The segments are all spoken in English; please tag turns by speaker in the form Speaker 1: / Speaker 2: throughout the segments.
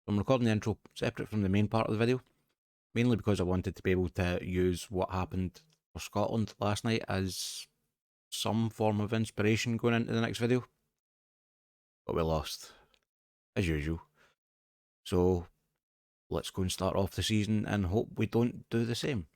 Speaker 1: I'm recording the intro separate from the main part of the video, mainly because I wanted to be able to use what happened for Scotland last night as some form of inspiration going into the next video. But we lost, as usual. So let's go and start off the season and hope we don't do the same.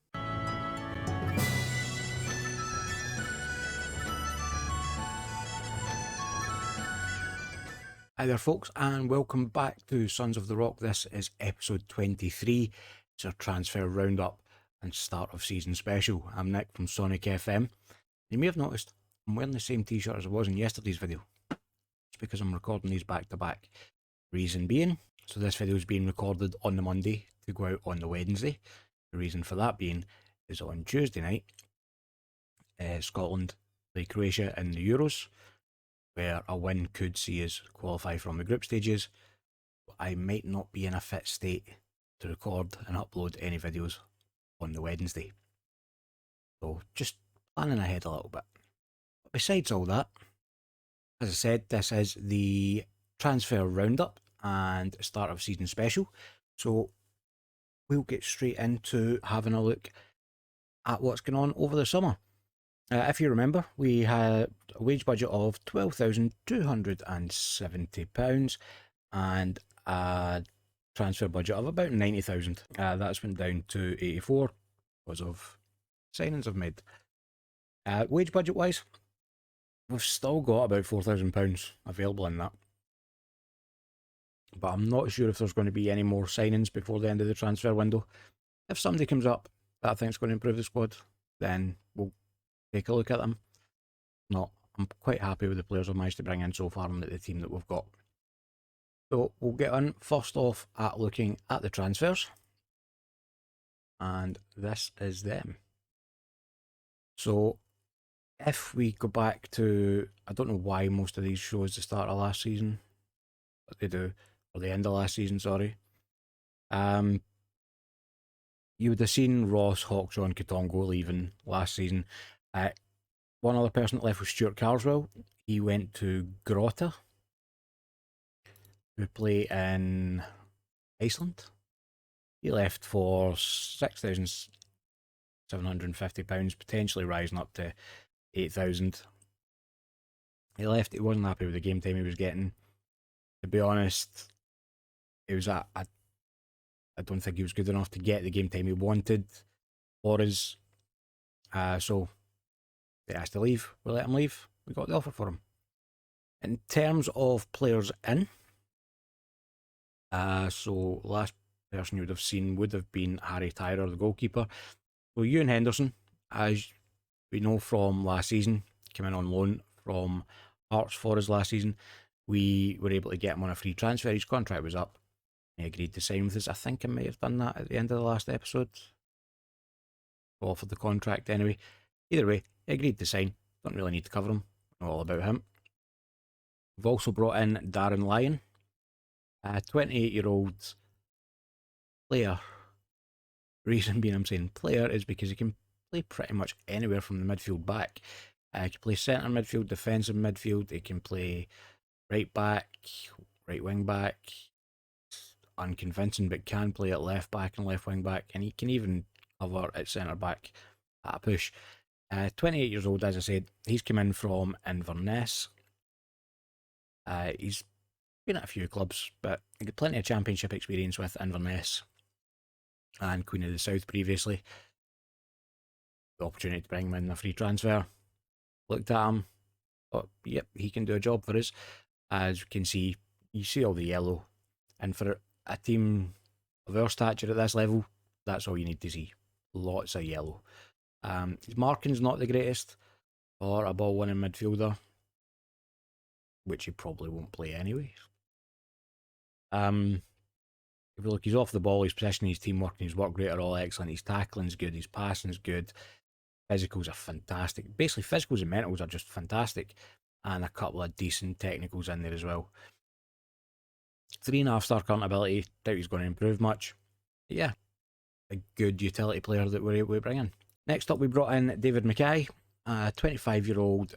Speaker 1: Hi there folks, and welcome back to Sons of the Rock. This is episode 23. It's our transfer roundup and start of season special. I'm Nick from SonickFM. You may have noticed I'm wearing the same t-shirt as I was in yesterday's video. It's because I'm recording these back to back. Reason being, so this video is being recorded on the Monday to go out on the Wednesday. The reason for that being is on Tuesday night, Scotland play Croatia in the Euros, where a win could see us qualify from the group stages. I might not be in a fit state to record and upload any videos on the Wednesday. So just planning ahead a little bit. But besides all that, as I said, this is the transfer roundup and start of season special. So we'll get straight into having a look at what's going on over the summer. If you remember, we had a wage budget of £12,270 and a transfer budget of about 90,000. That's went down to 84 because of signings I've made. Wage budget wise, we've still got about £4,000 available in that. But I'm not sure if there's going to be any more signings before the end of the transfer window. If somebody comes up that I think is going to improve the squad, then we'll take a look at them. No, I'm quite happy with the players I've managed to bring in so far and the team that we've got. So we'll get on first off at looking at the transfers. And this is them. So if we go back to, I don't know why most of these shows the start of last season, but they do, or the end of last season, sorry. You would have seen Ross, Hawkshaw and Katongo leaving last season. One other person that left was Stuart Carswell. He went to Grotta, who play in Iceland. He left for £6,750, potentially rising up to 8,000. He left, he wasn't happy with the game time he was getting. To be honest, it was I don't think he was good enough to get the game time he wanted for us. So they asked to leave. We let him leave. We got the offer for him. In terms of players in, so last person you would have seen would have been Harry Tyrer, the goalkeeper. So Ewan Henderson, as we know from last season, came in on loan from Hearts for us last season. We were able to get him on a free transfer. His contract was up. He agreed to sign with us. I think I may have done that at the end of the last episode. Offered the contract anyway. Either way, he agreed to sign. Don't really need to cover him. Know all about him. We've also brought in Darren Lyon, a 28-year-old player. Reason being I'm saying player is because he can play pretty much anywhere from the midfield back. He can play centre midfield, defensive midfield. He can play right back, right wing back. Unconvincing, but can play at left back and left wing back, and he can even cover at centre back at a push. 28 years old, as I said. He's come in from Inverness. He's been at a few clubs, but he got plenty of championship experience with Inverness and Queen of the South previously. The opportunity to bring him in a free transfer. Looked at him, thought, yep, he can do a job for us. As you can see, you see all the yellow, and for a team of our stature at this level, that's all you need to see. Lots of yellow. His marking's not the greatest for a ball-winning midfielder, which he probably won't play anyway. If you look, he's off the ball, his positioning, his teamwork, and his work rate are all excellent. His tackling's good, his passing's good, physicals are fantastic. Basically, physicals and mentals are just fantastic, and a couple of decent technicals in there as well. 3.5-star current ability, doubt he's going to improve much. But yeah, a good utility player that we're able to bring in. Next up, we brought in David Mackay, a 25-year-old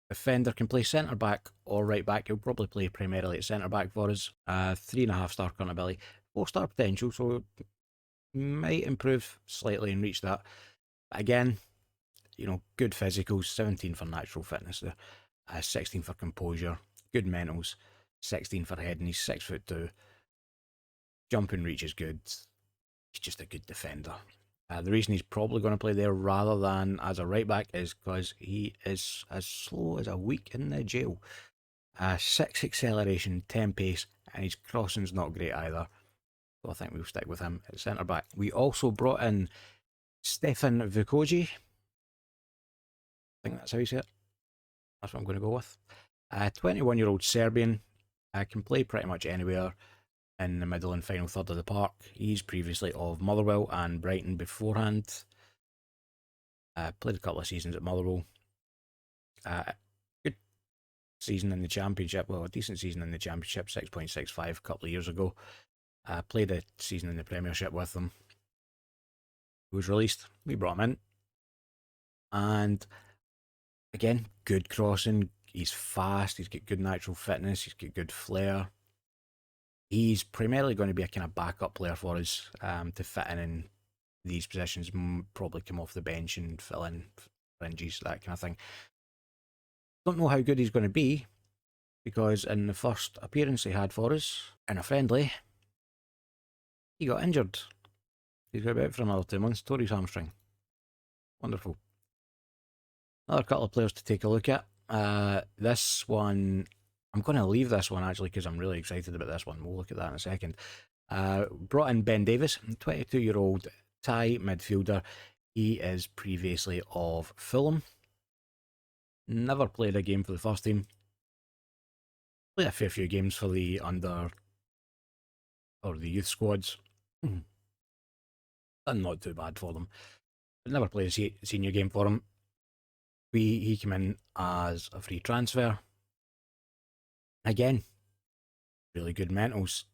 Speaker 1: defender, can play centre back or right back. He'll probably play primarily at centre back for us. 3.5 star current ability, 4-star potential, so might improve slightly and reach that. But again, you know, good physicals, 17 for natural fitness there, 16 for composure, good mentals, 16 for heading. He's 6'2". Jumping reach is good. He's just a good defender. The reason he's probably going to play there rather than as a right back is because he is as slow as a week in the jail. 6 acceleration, 10 pace, and his crossing's not great either. So I think we'll stick with him at centre back. We also brought in Stefan Vukoji. I think that's how you say it. That's what I'm going to go with. 21-year-old Serbian. Can play pretty much anywhere in the middle and final third of the park. He's previously of Motherwell and Brighton beforehand. Played a couple of seasons at Motherwell. Good season in the Championship. Well, a decent season in the Championship, 6.65 a couple of years ago. Played a season in the Premiership with them. He was released. We brought him in. And again, good crossing. He's fast. He's got good natural fitness. He's got good flair. He's primarily going to be a kind of backup player for us to fit in these positions. Probably come off the bench and fill in fringes, that kind of thing. Don't know how good he's going to be, because in the first appearance he had for us in a friendly, he got injured. He's going to be out for another 2 months. Tore his hamstring. Wonderful. Another couple of players to take a look at. This one, I'm going to leave this one actually because I'm really excited about this one. We'll look at that in a second. Brought in Ben Davies, 22-year-old Thai midfielder. He is previously of Fulham. Never played a game for the first team. Played a fair few games for the under or the youth squads. Done not too bad for them. But never played a senior game for him. He came in as a free transfer. Again, really good mentals.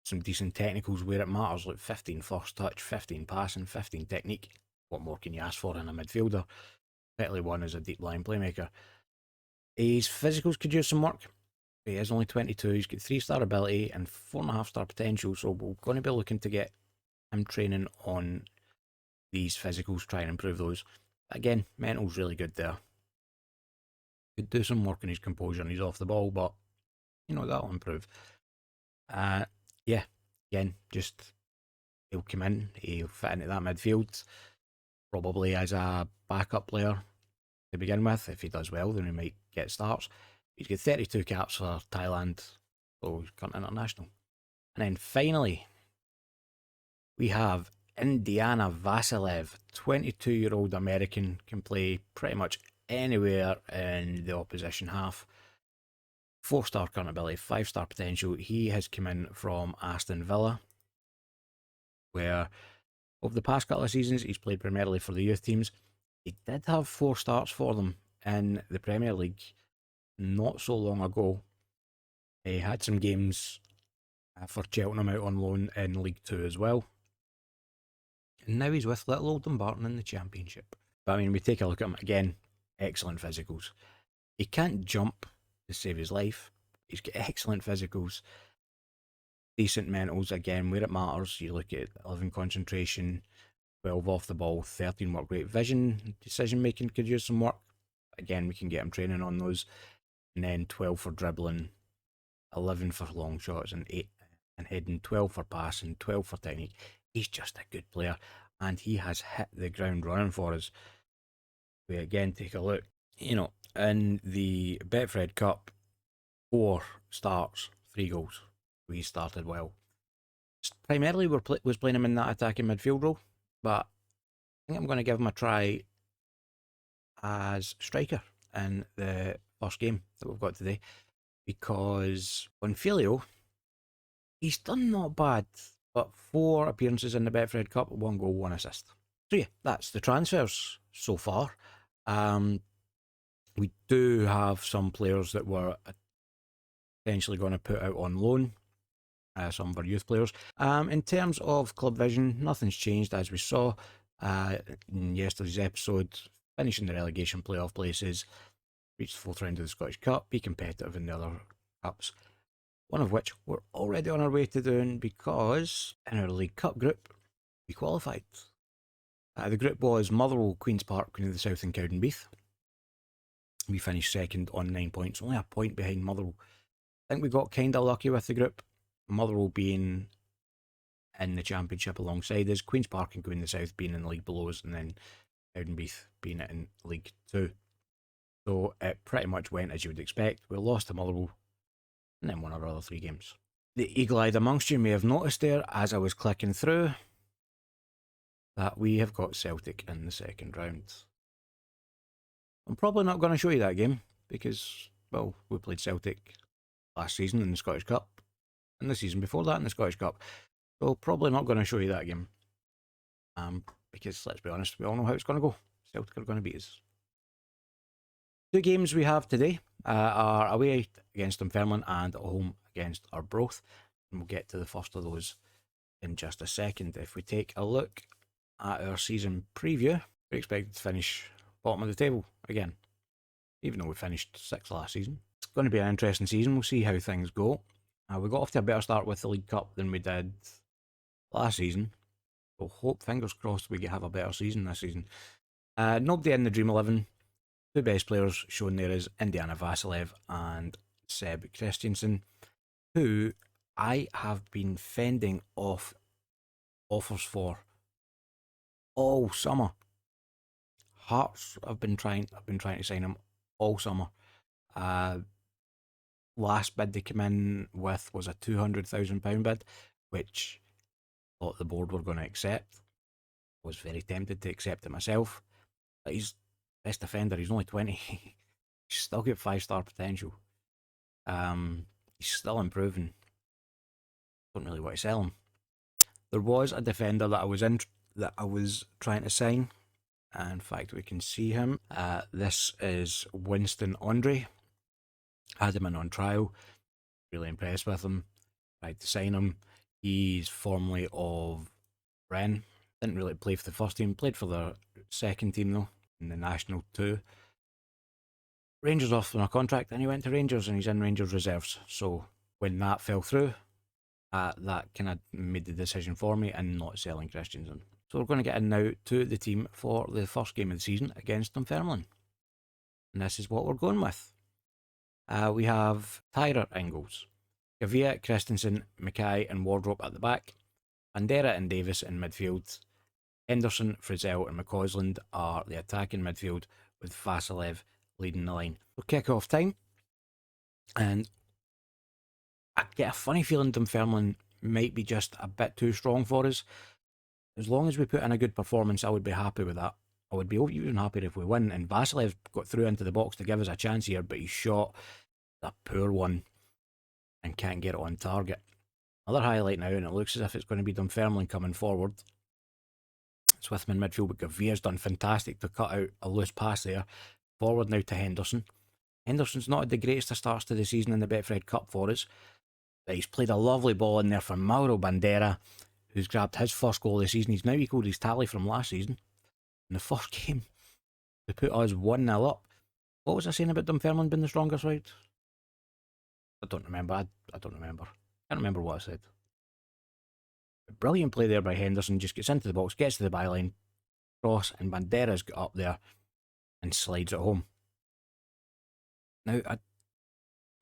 Speaker 1: Some decent technicals where it matters, like 15 first touch, 15 passing, 15 technique. What more can you ask for in a midfielder? Particularly one as a deep line playmaker. His physicals could use some work. He is only 22. He's got 3-star ability and 4.5-star potential. So we're going to be looking to get him training on these physicals, try and improve those. Again, mental's really good there. Could do some work on his composure and he's off the ball, but you know, that'll improve. Yeah, again, just he'll come in, he'll fit into that midfield, probably as a backup player to begin with. If he does well, then he might get starts. He's got 32 caps for Thailand, so he's current international. And then finally, we have Indiana Vasilev, 22-year-old American, can play pretty much anywhere in the opposition half. 4-star current ability, 5-star potential. He has come in from Aston Villa, where over the past couple of seasons he's played primarily for the youth teams. He did have 4 starts for them in the Premier League not so long ago. He had some games for Cheltenham out on loan in League 2 as well. And now he's with little old Dumbarton in the Championship. But I mean, we take a look at him again, excellent physicals. He can't jump to save his life. He's got excellent physicals, decent mentals, again, where it matters. You look at 11 concentration, 12 off the ball, 13 work rate. Vision, decision making could use some work. Again, we can get him training on those. And then 12 for dribbling, 11 for long shots, and 8 and heading, 12 for passing, 12 for technique. He's just a good player, and he has hit the ground running for us. We again take a look. You know, in the Betfred Cup, 4 starts, 3 goals. We started well. Primarily, was playing him in that attacking midfield role, but I think I'm going to give him a try as striker in the first game that we've got today, because on Filio, he's done not bad, but 4 appearances in the Betfred Cup, 1 goal, 1 assist. So yeah, that's the transfers so far. We do have some players that we're potentially going to put out on loan, some of our youth players. In terms of club vision, nothing's changed as we saw in yesterday's episode, finishing the relegation playoff places. reach the fourth round of the Scottish Cup, be competitive in the other cups, one of which we're already on our way to doing because in our League Cup group, we qualified. The group was Motherwell, Queen's Park, Queen of the South and Cowdenbeath. We finished second on 9 points, only a point behind Motherwell. I think we got kind of lucky with the group, Motherwell being in the Championship alongside us, Queen's Park and Queen of the South being in the league below us, and then Cowdenbeath being in League 2. So it pretty much went as you would expect. We lost to Motherwell and then won our other 3 games. The eagle-eyed amongst you may have noticed there as I was clicking through that we have got Celtic in the second round. I'm probably not going to show you that game because, well, we played Celtic last season in the Scottish Cup and the season before that in the Scottish Cup. So probably not going to show you that game. Because let's be honest, we all know how it's going to go. Celtic are going to beat us. 2 games we have today are away against Dunfermline and at home against Arbroath. And we'll get to the first of those in just a second. If we take a look at our season preview, we're expected to finish bottom of the table again, even though we finished 6th last season. It's going to be an interesting season. We'll see how things go. We got off to a better start with the League Cup than we did last season. So hope, fingers crossed, we have a better season this season. Nobody in the Dream 11. 2 best players shown there is Indiana Vasilev and Seb Christiansen, who I have been fending off offers for all summer. Hearts I've been trying to sign him all summer. Last bid they came in with was a £200,000 bid, which I thought the board were going to accept. I was very tempted to accept it myself. But he's best defender, he's only 20. He's still got 5-star potential. He's still improving. Don't really want to sell him. There was a defender that I was trying to sign. In fact, we can see him. This is Winston Andre. Had him in on trial. Really impressed with him. Tried to sign him. He's formerly of Rennes. Didn't really play for the first team. Played for the second team though, in the National 2. Rangers offered him a contract and he went to Rangers and he's in Rangers reserves. So when that fell through, that kind of made the decision for me and not selling Christiansen. So we're going to get in now to the team for the first game of the season against Dunfermline. And this is what we're going with. We have Tyrer in goals, Gavia, Christensen, Mackay and Wardrope at the back, Bandera and Davis in midfield, Henderson, Frizzell and McCausland are the attacking midfield with Vasilev leading the line. So kick-off time, and I get a funny feeling Dunfermline might be just a bit too strong for us. As long as we put in a good performance, I would be happy with that. I would be even happier if we win. And Vasilev got through into the box to give us a chance here, but he shot a poor one and can't get it on target. Another highlight now, and it looks as if it's going to be Dunfermline coming forward. It's with him in midfield, but Gavia's done fantastic to cut out a loose pass there. Forward now to Henderson. Henderson's not had the greatest of starts to the season in the Betfred Cup for us, but he's played a lovely ball in there for Mauro Bandera, who's grabbed his first goal of the season. He's now equalled his tally from last season. In the first game, to put us 1-0 up. What was I saying about Dunfermline being the stronger side? I don't remember. I don't remember. Can't remember what I said. A brilliant play there by Henderson. Just gets into the box, gets to the byline, cross, and Bandera's got up there and slides it home. Now,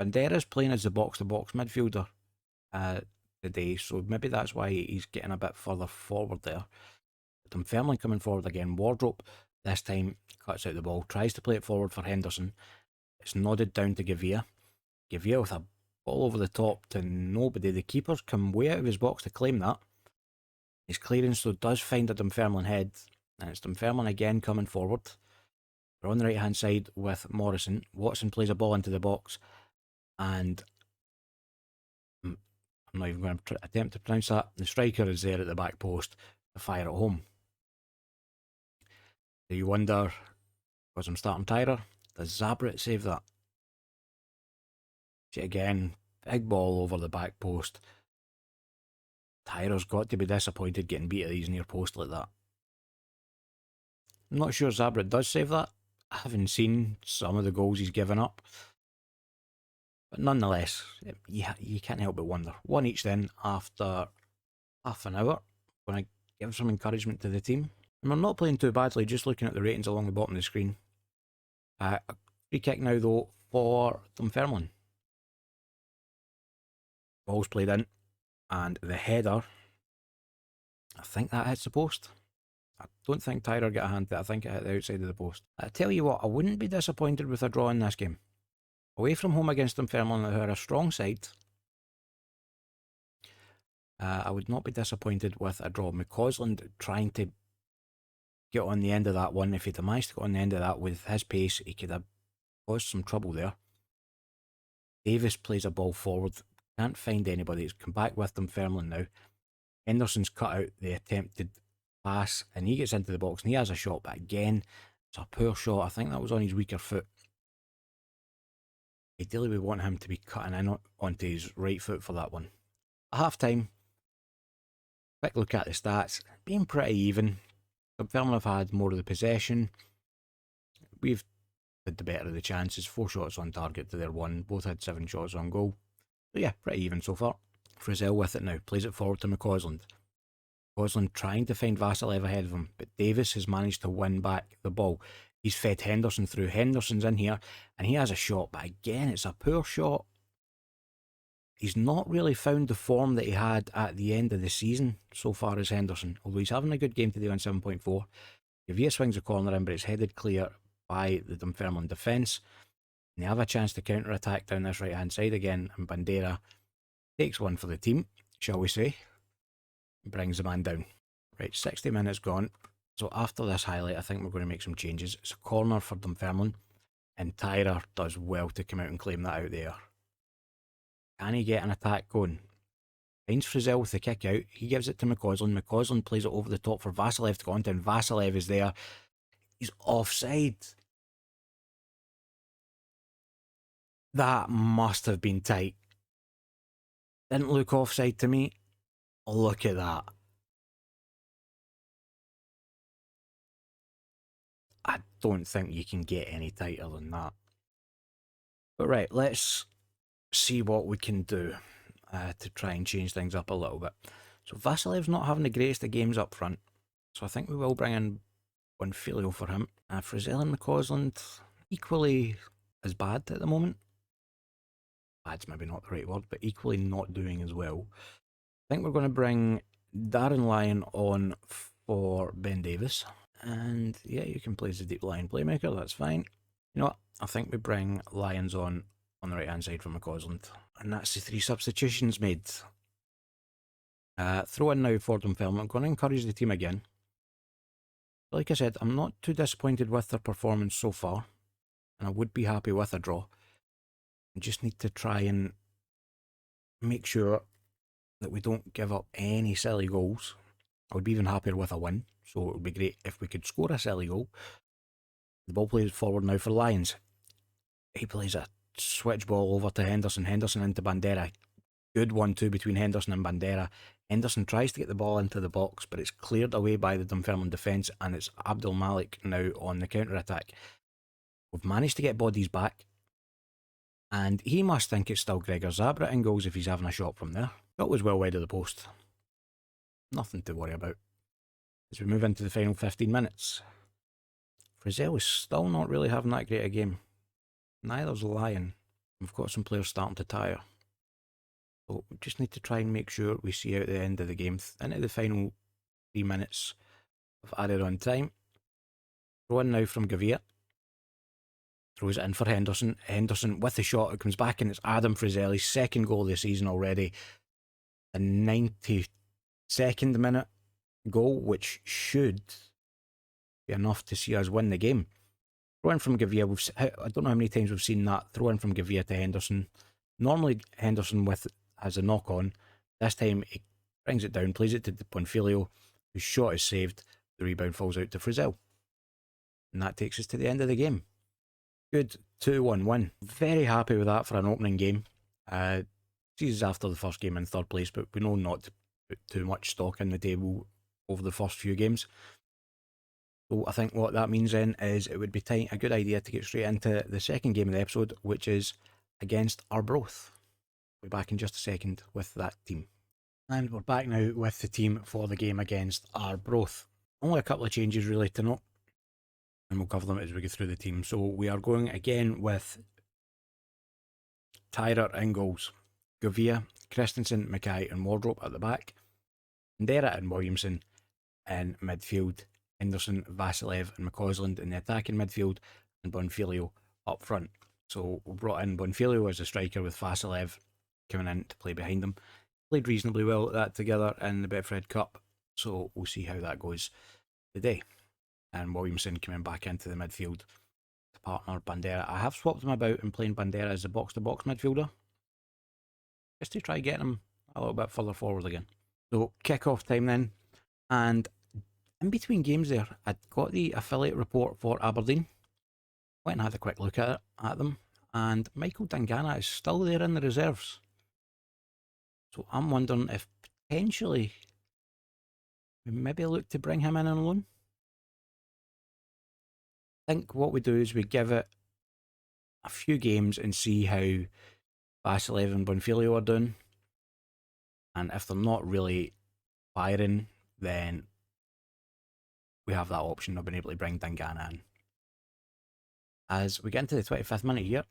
Speaker 1: Bandera's playing as the box-to-box midfielder today, so maybe that's why he's getting a bit further forward there. Dunfermline coming forward again. Wardrope this time cuts out the ball, tries to play it forward for Henderson. It's nodded down to Gavia. Gavia with a ball over the top to nobody. The keeper's come way out of his box to claim that. His clearance though does find a Dunfermline head, and it's Dunfermline again coming forward. We're on the right hand side with Morrison. Watson plays a ball into the box, and I'm not even going to attempt to pronounce that. The striker is there at the back post to fire it home. Do you wonder, because I'm starting Tyrer, does Zabret save that? See again, big ball over the back post. Tyrer's got to be disappointed getting beat at these near post like that. I'm not sure Zabret does save that. having seen some of the goals he's given up. But nonetheless, you can't help but wonder. One each then after half an hour. Going to give some encouragement to the team. And we're not playing too badly, just looking at the ratings along the bottom of the screen. A free kick now though for Dunfermline. Ball's played in, and the header, I think that hits the post. I don't think Tyler got a hand to it. I think it hit the outside of the post. I tell you what, I wouldn't be disappointed with a draw in this game. Away from home against Dunfermline, who are a strong side, I would not be disappointed with a draw. McCausland trying to get on the end of that one. If he'd have managed to get on the end of that with his pace, he could have caused some trouble there. Davis plays a ball forward. Can't find anybody. He's come back with Dunfermline now. Henderson's cut out the attempted pass, and he gets into the box and he has a shot, but again, it's a poor shot. I think that was on his weaker foot. Ideally, we want him to be cutting in onto his right foot for that one. At half time, quick look at the stats. Being pretty even. Dunfermline have had more of the possession. We've had the better of the chances. 4 shots on target to their 1. Both had 7 shots on goal. So yeah, pretty even so far. Frizzell with it now. Plays it forward to McCausland. McCausland trying to find Vasilev ahead of him, but Davis has managed to win back the ball. He's fed Henderson through. Henderson's in here, and he has a shot, but again, it's a poor shot. He's not really found the form that he had at the end of the season so far as Henderson, although he's having a good game today on 7.4. Gavia swings a corner in, but it's headed clear by the Dunfermline defence. And they have a chance to counter-attack down this right-hand side again, and Bandera takes one for the team, shall we say. Brings the man down. Right, 60 minutes gone. So after this highlight, I think we're going to make some changes. It's a corner for Dunfermline, and Tyrer does well to come out and claim that out there. Can he get an attack going? Finds Frizzell with the kick out. He gives it to McCausland. McCausland plays it over the top for Vasilev to go on to, and Vasilev is there. He's offside. That must have been tight. Didn't look offside to me. Look at that. I don't think you can get any tighter than that. But right, let's see what we can do to try and change things up a little bit. So Vasilev's not having the greatest of games up front, so I think we will bring in Bonfilio for him. Frizzell and McCausland, equally as bad at the moment. Bad's maybe not the right word, but equally not doing as well. I think we're going to bring Darren Lyon on for Ben Davis. And yeah, you can play as the deep line playmaker, that's fine. You know what? I think we bring Lyons on the right hand side from McCausland. And that's the 3 substitutions made. Throw in now for Dunfermline. I'm going to encourage the team again. Like I said, I'm not too disappointed with their performance so far. And I would be happy with a draw. I just need to try and make sure that we don't give up any silly goals. I would be even happier with a win. So it would be great if we could score a silly goal. The ball plays forward now for Lyons. He plays a switch ball over to Henderson. Henderson into Bandera. Good 1-2 between Henderson and Bandera. Henderson tries to get the ball into the box, but it's cleared away by the Dunfermline defence, and it's Abdul Malik now on the counter-attack. We've managed to get bodies back, and he must think it's still Gregor Zabra in goals if he's having a shot from there. Shot was well wide of the post. Nothing to worry about. As we move into the final 15 minutes. Frizzell is still not really having that great a game. Neither's Lyon. We've got some players starting to tire. So we just need to try and make sure we see out the end of the game. Into the final 3 minutes of added on time. Throw in now from Gavia. Throws it in for Henderson. Henderson with the shot. It comes back and it's Adam Frizzell. His 2nd goal of the season already. A 92nd minute goal, which should be enough to see us win the game. Throw in from Gavia. I don't know how many times we've seen that. Throw in from Gavia to Henderson. Normally Henderson has a knock on. This time he brings it down, plays it to Bonfilio, whose shot is saved. The rebound falls out to Frizzell. And that takes us to the end of the game. Good 2-1 win. Very happy with that for an opening game. This is after the first game in 3rd place, but we know not to put too much stock in the table over the first few games. So I think what that means then is it would be a good idea to get straight into the second game of the episode, which is against Arbroath. We'll be back in just a second with that team. And we're back now with the team for the game against Arbroath. Only a couple of changes really to note, and we'll cover them as we go through the team. So we are going again with Tyrer in goals, Govia, Christensen, Mackay and Wardrope at the back, Bandera and Williamson in midfield, Henderson, Vasilev and McCausland in the attacking midfield, and Bonfilio up front. So we brought in Bonfilio as a striker with Vasilev coming in to play behind him. Played reasonably well at that together in the Betfred Cup, so we'll see how that goes today. And Williamson coming back into the midfield to partner Bandera. I have swapped him about and playing Bandera as a box-to-box midfielder, just to try getting him a little bit further forward again. So kick-off time then, and in between games there, I'd got the affiliate report for Aberdeen. Went and had a quick look at them, and Michael Dangana is still there in the reserves. So I'm wondering if potentially we maybe look to bring him in on loan. I think what we do is we give it a few games and see how Vasilev and Bonfilio are doing. And if they're not really firing, then we have that option of being able to bring Dangana in. As we get into the 25th minute here,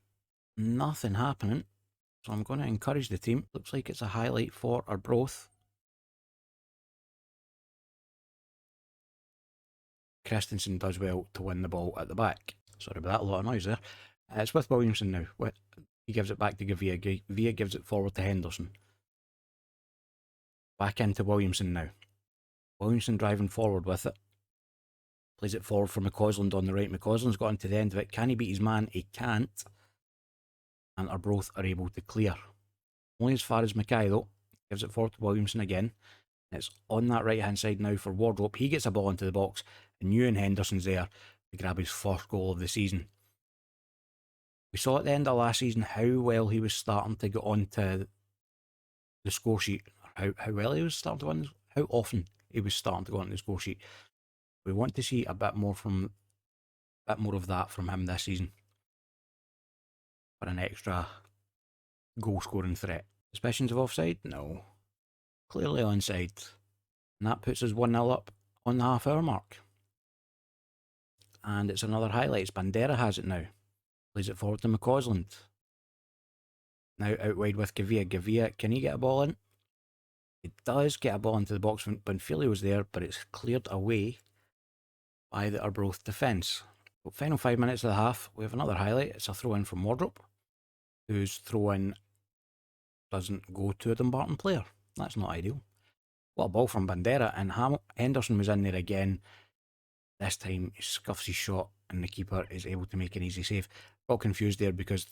Speaker 1: nothing happening. So I'm going to encourage the team. Looks like it's a highlight for Arbroath. Christensen does well to win the ball at the back. Sorry about that, a lot of noise there. It's with Williamson now. He gives it back to Gavia. Gavia gives it forward to Henderson. Back into Williamson now. Williamson driving forward with it. Plays it forward for McCausland on the right. McCausland's got into the end of it. Can he beat his man? He can't. And Arbroath are able to clear. Only as far as Mackay though. Gives it forward to Williamson again. It's on that right hand side now for Wardrope. He gets a ball into the box and Ewan Henderson's there to grab his first goal of the season. We saw at the end of last season how well he was starting to get onto the score sheet. How well he was starting to win, how often he was starting to go onto the score sheet. We want to see a bit more of that from him this season for an extra goal scoring threat. Suspicions of offside? No. Clearly onside. And that puts us 1-0 up on the half hour mark. And it's another highlight. Bandera has it now. Plays it forward to McCausland. Now out wide with Gavia. Gavia, can he get a ball in? He does get a ball into the box when Bonfilio's there, but it's cleared away by the Arbroath defence. So final 5 minutes of the half, we have another highlight. It's a throw in from Wardrope, whose throw in doesn't go to a Dumbarton player. That's not ideal. What a ball from Bandera, and Henderson was in there again. This time he scuffs his shot and the keeper is able to make an easy save. Got confused there because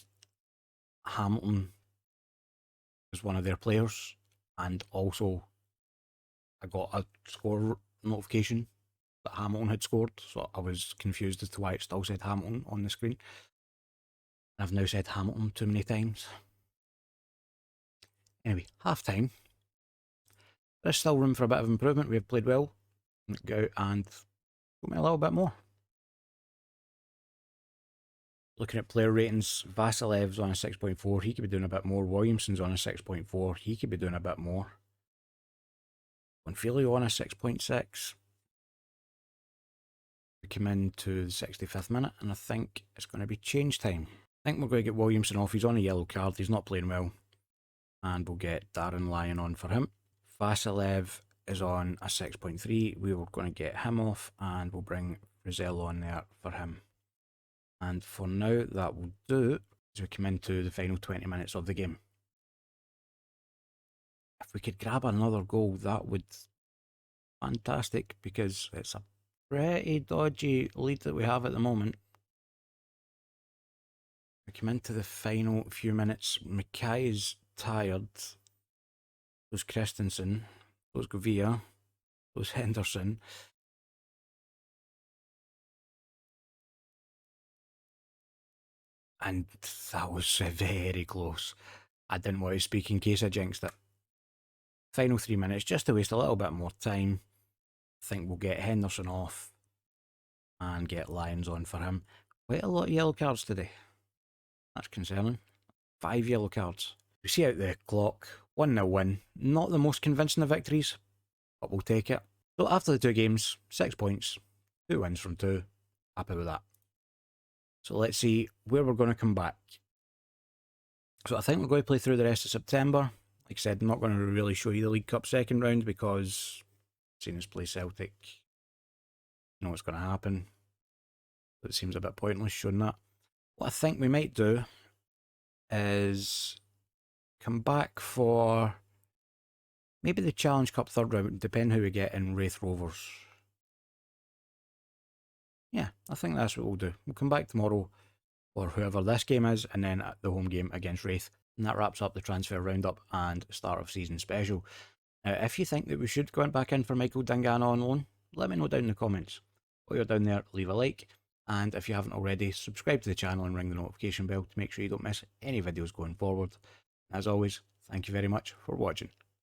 Speaker 1: Hamilton was one of their players, and also I got a score notification that Hamilton had scored, so I was confused as to why it still said Hamilton on the screen. I've now said Hamilton too many times. Anyway, half time. There's still room for a bit of improvement. We have played well. Go out and go me a little bit more. Looking at player ratings, Vasilev's on a 6.4. He could be doing a bit more. Williamson's on a 6.4. He could be doing a bit more. Bonfilio on a 6.6. We come into the 65th minute, and I think it's going to be change time. I think we're going to get Williamson off. He's on a yellow card. He's not playing well. And we'll get Darren Lyon on for him. Vasilev is on a 6.3. We were going to get him off, and we'll bring Rizal on there for him. And for now, that will do as we come into the final 20 minutes of the game. If we could grab another goal, that would be fantastic, because it's a pretty dodgy lead that we have at the moment. We come into the final few minutes. Mackay is tired. There's Christensen. There's Govia. There's Henderson. And that was very close. I didn't want to speak in case I jinxed it. Final 3 minutes, just to waste a little bit more time. I think we'll get Henderson off. and get Lions on for him. Quite a lot of yellow cards today. That's concerning. 5 yellow cards. We see out the clock. 1-0 win. Not the most convincing of victories, but we'll take it. So after the 2 games, 6 points, 2 wins from 2. Happy with that. So let's see where we're going to come back. So I think we're going to play through the rest of September. Like I said, I'm not going to really show you the League Cup second round because seeing us play Celtic, you know what's going to happen. It seems a bit pointless showing that. What I think we might do is come back for maybe the Challenge Cup third round, depending who we get in Wraith Rovers. Yeah, I think that's what we'll do. We'll come back tomorrow or whoever this game is, and then at the home game against Wraith. And that wraps up the transfer roundup and start of season special. If you think that we should go back in for Michael Dingana on loan, let me know down in the comments. While you're down there, leave a like. And if you haven't already, subscribe to the channel and ring the notification bell to make sure you don't miss any videos going forward. As always, thank you very much for watching.